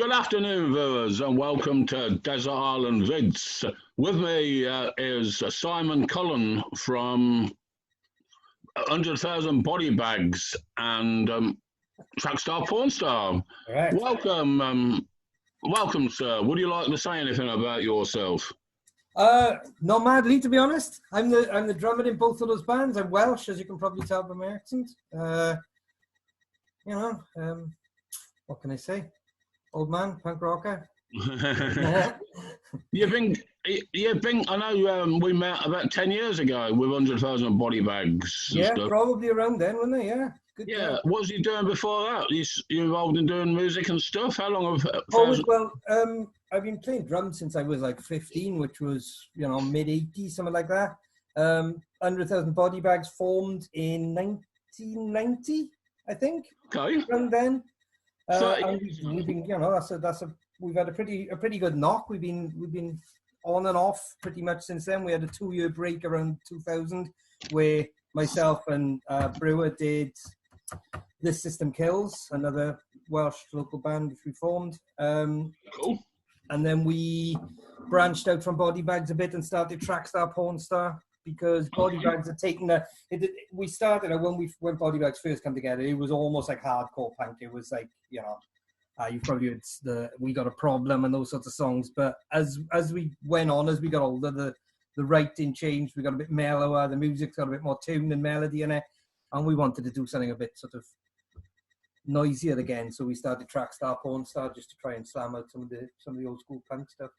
Good afternoon, viewers, and welcome to Desert Island Vids. With me is Simon Cullen from 100,000 Bodybags and Trackstar Pornstar. Right. Welcome, sir. Would you like to say anything about yourself? Not madly, to be honest. I'm the drummer in both of those bands. I'm Welsh, as you can probably tell by my accent. What can I say? Old man, punk rocker. You've been. I know we met about 10 years ago with 100,000 Bodybags. Yeah, stuff. Probably around then, wasn't it? Yeah. Good. Yeah. What was you doing before that? You involved in doing music and stuff? How long have? I've been playing drums since I was like 15, which was mid 80s, something like that. 100,000 Bodybags formed in 1990, I think. Okay. Around then. We've been, we've had a pretty good knock. We've been on and off pretty much since then. We had a 2-year break around 2000 where myself and Brewer did This System Kills, another Welsh local band which we formed. Cool. And then we branched out from Bodybags a bit and started Trackstar Pornstar, because Bodybags had taken we started when Bodybags first come together, it was almost like hardcore punk. It was like, you've probably heard the We Got a Problem and those sorts of songs. But as we went on, as we got older, the writing changed. We got a bit mellower. The music's got a bit more tune and melody in it. And we wanted to do something a bit sort of noisier again. So we started Trackstar Pornstar just to try and slam out some of the old school punk stuff.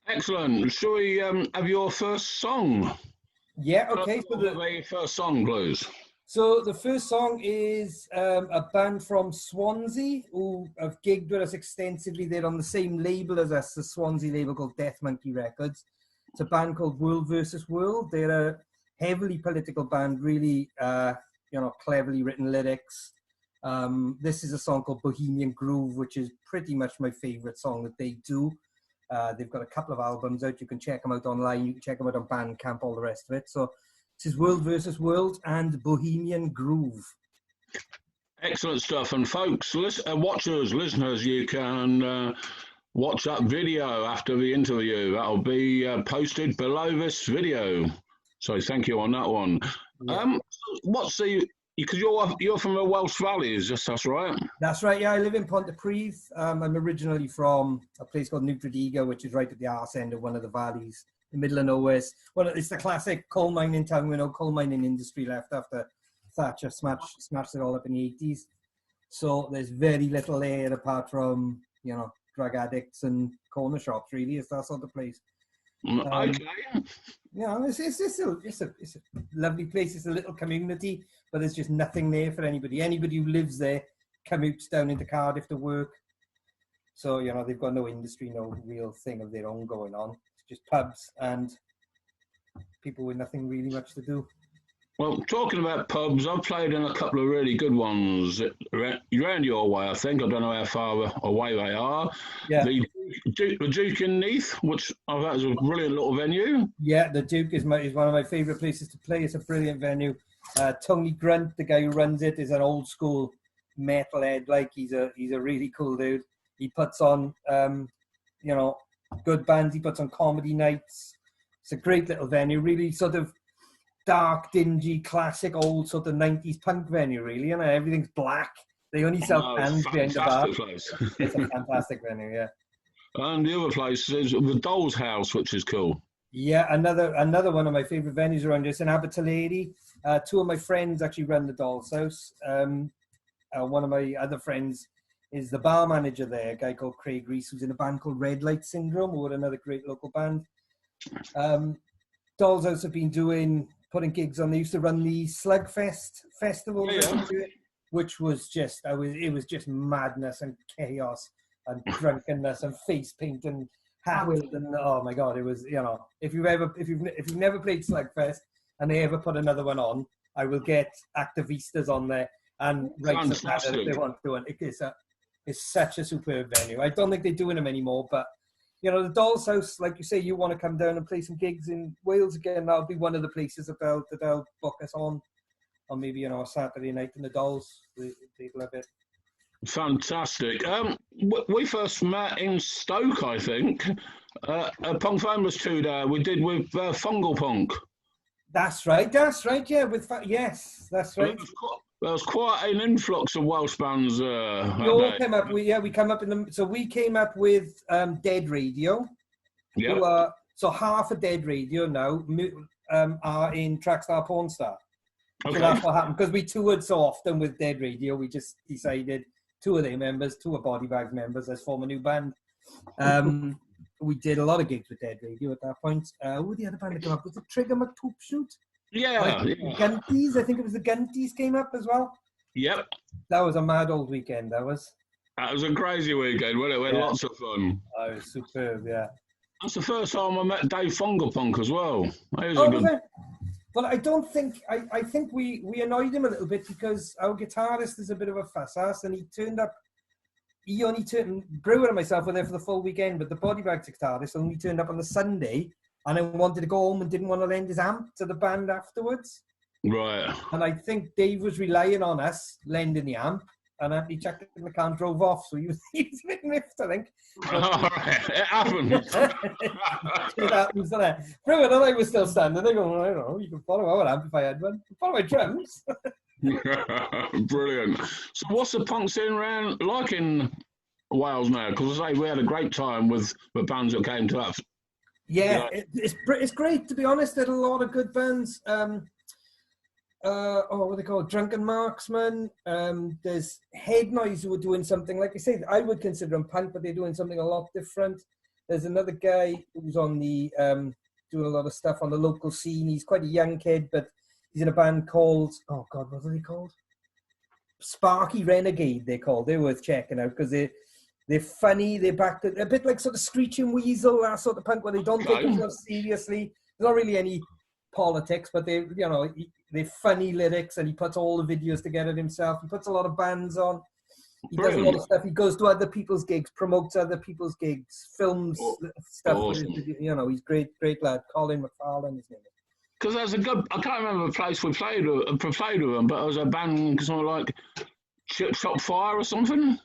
Excellent. Shall we have your first song? Yeah, okay. So the first song, please. So the first song is a band from Swansea who have gigged with us extensively. They're on the same label as us, the Swansea label called Death Monkey Records. It's a band called World versus World. They're a heavily political band, really, cleverly written lyrics. This is a song called Bohemian Groove, which is pretty much my favorite song that they do. They've got a couple of albums out. You can check them out online. You can check them out on Bandcamp, all the rest of it. So this is World versus World and Bohemian Groove. Excellent stuff. And folks, watchers, listeners, you can watch that video after the interview. That'll be posted below this video. So thank you on that one. Yeah. Because you're from the Welsh Valleys, that's right? That's right, yeah. I live in Pontypridd. I'm originally from a place called Newtradiga, which is right at the arse end of one of the valleys, the middle of nowhere. Well, it's the classic coal mining town. Coal mining industry left after Thatcher smashed it all up in the 80s. So there's very little there apart from, drug addicts and corner shops, really. It's that sort of place. Okay. It's a lovely place. It's a little community, but there's just nothing there for anybody. Anybody who lives there commutes down into Cardiff to work. So, they've got no industry, no real thing of their own going on. It's just pubs and people with nothing really much to do. Well, talking about pubs, I've played in a couple of really good ones around your way, I think. I don't know how far away they are. Yeah. The Duke in Neath, which I thought was a brilliant little venue. Yeah, the Duke is one of my favourite places to play. It's a brilliant venue. Tony Grunt, the guy who runs it, is an old school metalhead. He's a really cool dude. He puts on, good bands. He puts on comedy nights. It's a great little venue, really sort of dark, dingy, classic, old sort of 90s punk venue, really. Everything's black. They only sell cans behind the bar. Place. It's a fantastic venue, yeah. And the other place is the Doll's House, which is cool. Yeah, another one of my favourite venues around here is in Abertillery. 2 of my friends actually run the Doll's House. One of my other friends is the bar manager there, a guy called Craig Rees, who's in a band called Red Light Syndrome, who are another great local band. Doll's House have been putting gigs on. They used to run the Slugfest festival, which was just madness and chaos and drunkenness and face paint and howled and oh my god, it was if you've never played Slugfest and they ever put another one on, I will get Activistas on there and write some matter if they want to. And it's such a superb venue. I don't think they're doing them anymore, but the Doll's House, like you say, you want to come down and play some gigs in Wales again, that'll be one of the places that they'll book us on maybe a Saturday night in the Dolls. They'd love it. Fantastic. We first met in Stoke, I think. A Punk Famous 2 day we did with Fungal Punk. That's right. Yeah, yes, that's right. There was quite an influx of Welsh bands. We all came up. We come up in the. So we came up with Dead Radio. Yeah. So half of Dead Radio now are in Trackstar Pornstar. Okay. So that's what happened, because we toured so often with Dead Radio. We just decided two of Bodybags members, let's form a new band. We did a lot of gigs with Dead Radio at that point. Who were the other band that came up? Was it Trigger McToopshoot? Yeah. Gunties. I think it was the Gunties came up as well. Yep. That was a mad old weekend. That was a crazy weekend, wasn't it? We had lots of fun. Oh, it was superb, yeah. That's the first time I met Dave Fungalpunk as well. But I don't think, I think we annoyed him a little bit, because our guitarist is a bit of a fuss ass, and Brewer and myself were there for the full weekend, but the Bodybags guitarist only turned up on the Sunday, and then wanted to go home and didn't want to lend his amp to the band afterwards. Right. And I think Dave was relying on us lending the amp, and he checked it in the car and drove off, so he was a bit miffed, I think. It happened. It happens, doesn't it? Brewer and I were still standing there going, I don't know, you can follow our amp if I had one. Follow my drums. Brilliant. So what's the punk scene around like in Wales now? Because I say we had a great time with the bands that came to us. Yeah, it's great, to be honest. There's a lot of good bands. What are they called? Drunken Marksman. There's Head Noise, who are doing something, like I say, I would consider them punk, but they're doing something a lot different. There's another guy who's on the doing a lot of stuff on the local scene. He's quite a young kid, but he's in a band called, oh God, what are they called? Sparky Renegade, they're called. They're worth checking out, because they're funny. They're back to, a bit like sort of Screeching Weasel, that sort of punk, where they don't take themselves seriously. There's not really any politics, but they're funny lyrics, and he puts all the videos together himself. He puts a lot of bands on. He does a lot of stuff. He goes to other people's gigs, promotes other people's gigs, films stuff. Awesome. He's great lad. Colin McFarlane, his name is. Because there's a good, I can't remember the place we played with them, but it was a band something like Chip Shop Fire or something.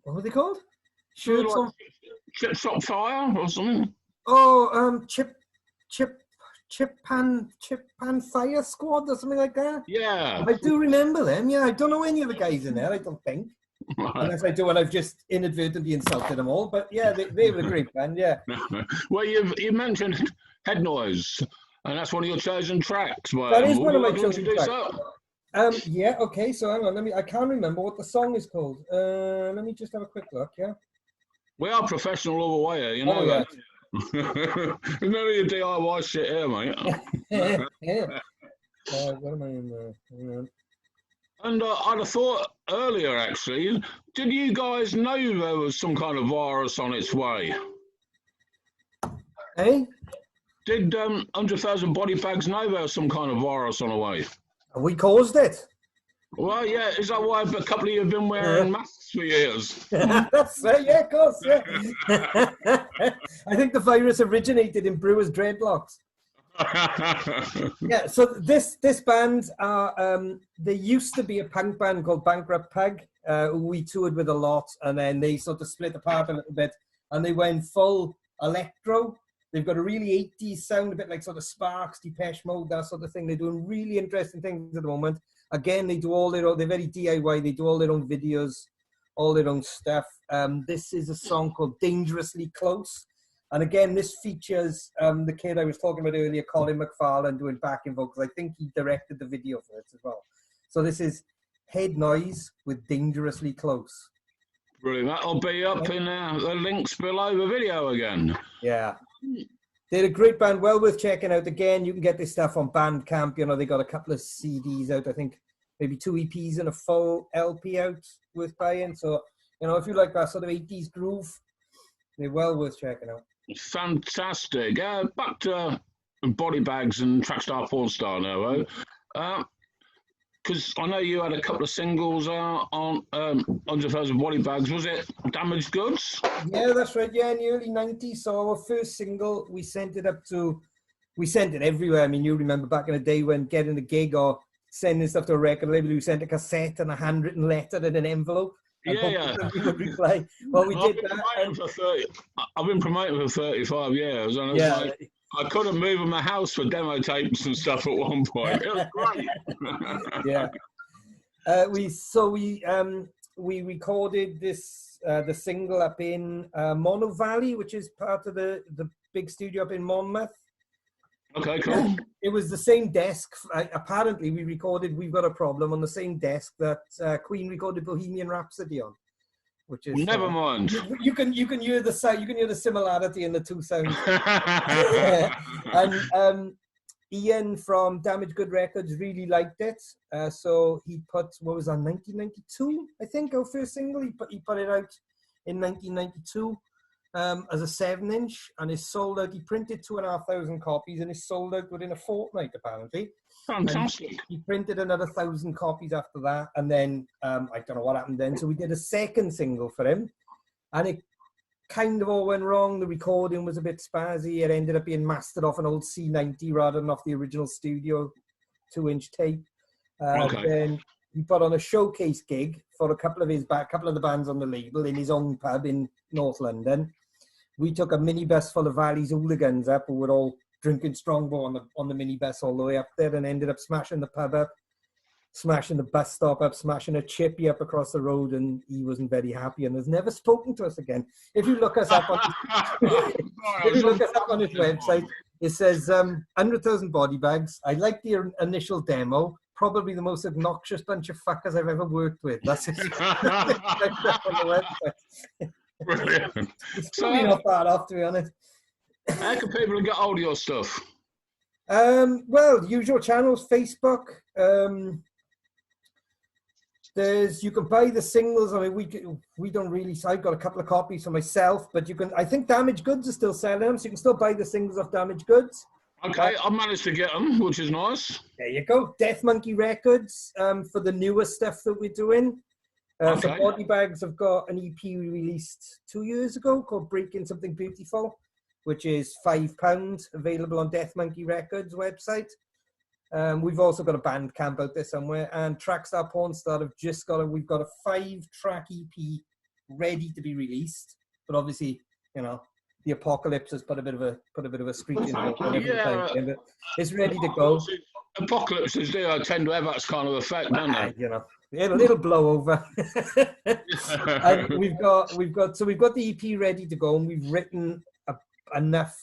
What were they called? Chip Shop Fire or something. Oh, Chip Pan Fire Squad or something like that. Yeah, I do remember them. Yeah, I don't know any of the guys in there, I don't think. Right. Unless I do, and I've just inadvertently insulted them all. But yeah, they were a great band. Yeah. Well, you mentioned Head Noise, and that's one of your chosen tracks. That is one of my chosen tracks. Yeah. Okay. So hang on. I can't remember what the song is called. Let me just have a quick look. Yeah. We are professional all the way here, you know that. There's none of your DIY shit here, mate. Yeah. What am I in there? And I'd have thought earlier, actually, did you guys know there was some kind of virus on its way? Hey? Did 100,000 Bodybags know there was some kind of virus on the way? We caused it. Well, yeah, is that why a couple of you have been wearing masks for years? That's right, yeah, of course, yeah. I think the virus originated in Brewer's dreadlocks. Yeah, so this band there used to be a punk band called Bankrupt Pug, who we toured with a lot, and then they sort of split apart a little bit, and they went full electro. They've got a really 80s sound, a bit like sort of Sparks, Depeche Mode, that sort of thing. They're doing really interesting things at the moment. Again, they do all their own, they're very DIY, they do all their own videos, all their own stuff. This is a song called Dangerously Close. And again, this features the kid I was talking about earlier, Colin McFarlane, doing backing vocals. I think he directed the video for it as well. So this is Head Noise with Dangerously Close. Brilliant. That'll be up in the links below the video again. Yeah. They're a great band, well worth checking out. Again, you can get this stuff on Bandcamp. You know, they got a couple of CDs out, I think maybe 2 EPs and a full LP out worth buying. So, you know, if you like that sort of 80s groove, they're well worth checking out. Fantastic. Back to Bodybags and Trackstar Pornstar now, because I know you had a couple of singles on 100,000 Bodybags. Was it Damaged Goods? Yeah, that's right. Yeah, in the early 90s. So our first single, we sent it everywhere. I mean, you remember back in the day when getting a gig or sending stuff to a record label, we sent a cassette and a handwritten letter in an envelope. and Yeah, hoping yeah. somebody would reply. Well, we did that. I've been promoting for 35 years, and it's Yeah. like I couldn't move in my house for demo tapes and stuff at one point. It was great. Yeah. We recorded this the single up in Mono Valley, which is part of the big studio up in Monmouth. Okay, cool. It was the same desk. Apparently, we recorded "We've Got a Problem" on the same desk that Queen recorded "Bohemian Rhapsody" on. Which is Never mind. You can hear the sound. You can hear the similarity in the two sounds. And Ian from Damaged Good Records really liked it, so he put what was on 1992, I think, our first single. He put it out in 1992 as a 7-inch, and it's sold out. He printed 2,500 copies, and it's sold out within a fortnight apparently. Fantastic. He printed another 1,000 copies after that, and then I don't know what happened then. So we did a second single for him, and it kind of all went wrong. The recording was a bit spazzy. It ended up being mastered off an old C90 rather than off the original studio 2-inch tape. Okay. Then he put on a showcase gig for a couple of the bands on the label in his own pub in North London. We took a minibus full of Valley's hooligans up, who were all drinking Strongbow on the minibus all the way up there, and ended up smashing the pub up, smashing the bus stop up, smashing a chippy up across the road, and he wasn't very happy and has never spoken to us again. If you look us up on his website, it says 100,000 body bags. I like the initial demo. Probably the most obnoxious bunch of fuckers I've ever worked with. That's it. On the website. Brilliant. It's probably not bad off, to be honest. How can people get hold of your stuff? Well, usual channels, Facebook. You can buy the singles. I mean, we don't really. I've got a couple of copies for myself, but you can. I think Damaged Goods are still selling them, so you can still buy the singles off Damaged Goods. Okay, I managed to get them, which is nice. There you go. Death Monkey Records for the newer stuff that we're doing. So Bodybags have got an EP we released 2 years ago called Breaking Something Beautiful, which is £5, available on Death Monkey Records website. We've also got a Bandcamp out there somewhere, and Trackstar Pornstar have we've got a 5-track EP ready to be released, but obviously, the apocalypse has put a bit of a screeching halt. But it's ready to go. Apocalypses do tend to have that kind of effect, don't they? It'll blow over. And we've got the EP ready to go, and we've written enough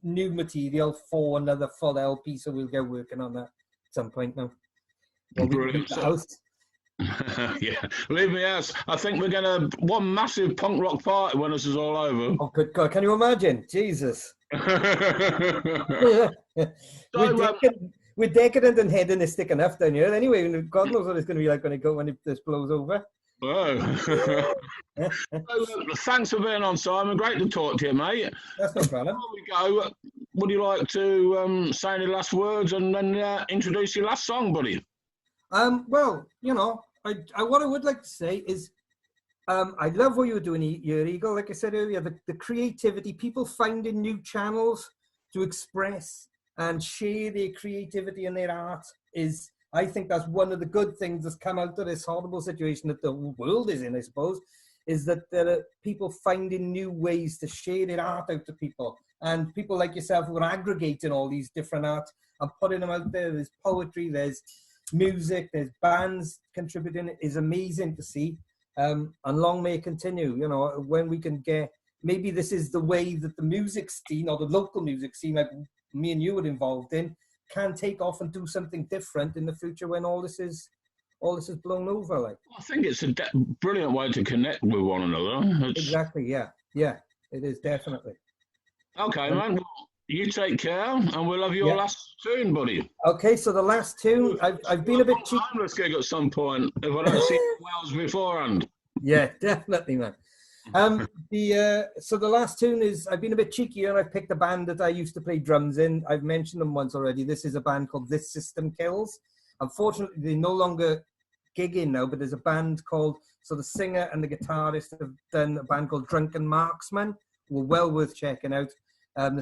new material for another full LP, so we'll get working on that at some point now. Brilliant. Yeah, leave me out. I think we're gonna one massive punk rock party when this is all over. Oh, good God! Can you imagine? Jesus. We're decadent and hedonistic enough down here. Anyway, God knows what it's going to be like when this blows over. Oh. Thanks for being on, Simon. Great to talk to you, mate. That's no problem. Before we go, would you like to say any last words and then introduce your last song, buddy? Well, what I would like to say is I love what you were doing, your Eagle. Like I said earlier, the creativity, people finding new channels to express and share their creativity and their art I think that's one of the good things that's come out of this horrible situation that the world is in, I suppose, is that there are people finding new ways to share their art out to people. And people like yourself who are aggregating all these different art and putting them out there. There's poetry, there's music, there's bands contributing. It is amazing to see. And long may it continue, when we can get, maybe this is the way that the music scene or the local music scene, like me and you were involved in, can take off and do something different in the future when all this is blown over. Like, I think it's a brilliant way to connect with one another. Exactly, yeah, it is definitely. Okay, man. You take care, and we'll have your last tune, buddy. Okay, so the last tune, I've been a bit cheeky. Timeless gig at some point if I don't see Wales beforehand. Yeah, definitely, man. So the last tune is, I've been a bit cheeky and I've picked a band that I used to play drums in. I've mentioned them once already. This is a band called This System Kills. Unfortunately, they're no longer gigging now, but there's a band called, so the singer and the guitarist have done a band called Drunken Marksman. Well worth checking out. The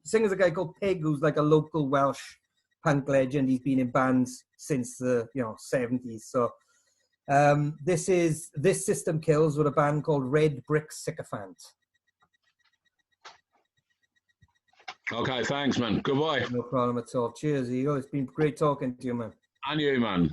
singer's a guy called Pig, who's like a local Welsh punk legend. He's been in bands since the 70s. So This System Kills with a band called Red Brick Sycophant. Okay, thanks, man. Goodbye. No problem at all. Cheers, Eagle. It's been great talking to you, man. And you, man.